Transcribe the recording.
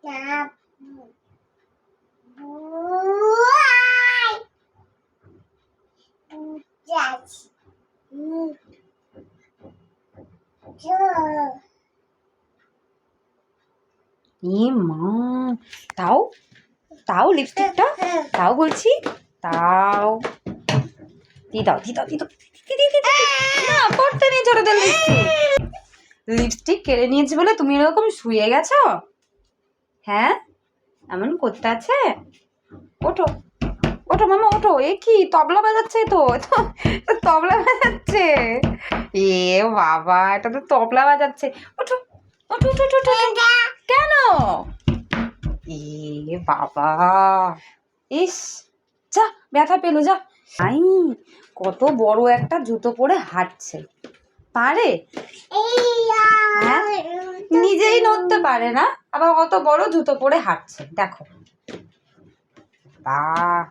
মা তাও তাও লিপস্টিকটা তাও বলছি, তাও দি দাও দি দাও দি দাও, না পড়তে নেই ছোটদের লিপস্টিক। লিপস্টিক কেড়ে নিয়েছি বলে তুমি এরকম শুয়ে গেছো? হ্যাঁ এমন করতে আছে? ওঠো ওঠো মামা ওঠো। এ কি তবলা বাজাচ্ছে? তো তবলা বাজাচ্ছে। এ বাবা, এটা তো তবলা বাজাচ্ছে। ওঠো ওঠো ওঠো ওঠো। কেন? এ বাবা, ইস, যা ব্যথা পেলো যা। আই কত বড় একটা জুতো পরে হাঁটছে, পারে? হ্যাঁ নিজেই নড়তে পারে না, আবার কত বড় জুতো পরে হাঁটছে দেখো। বাহ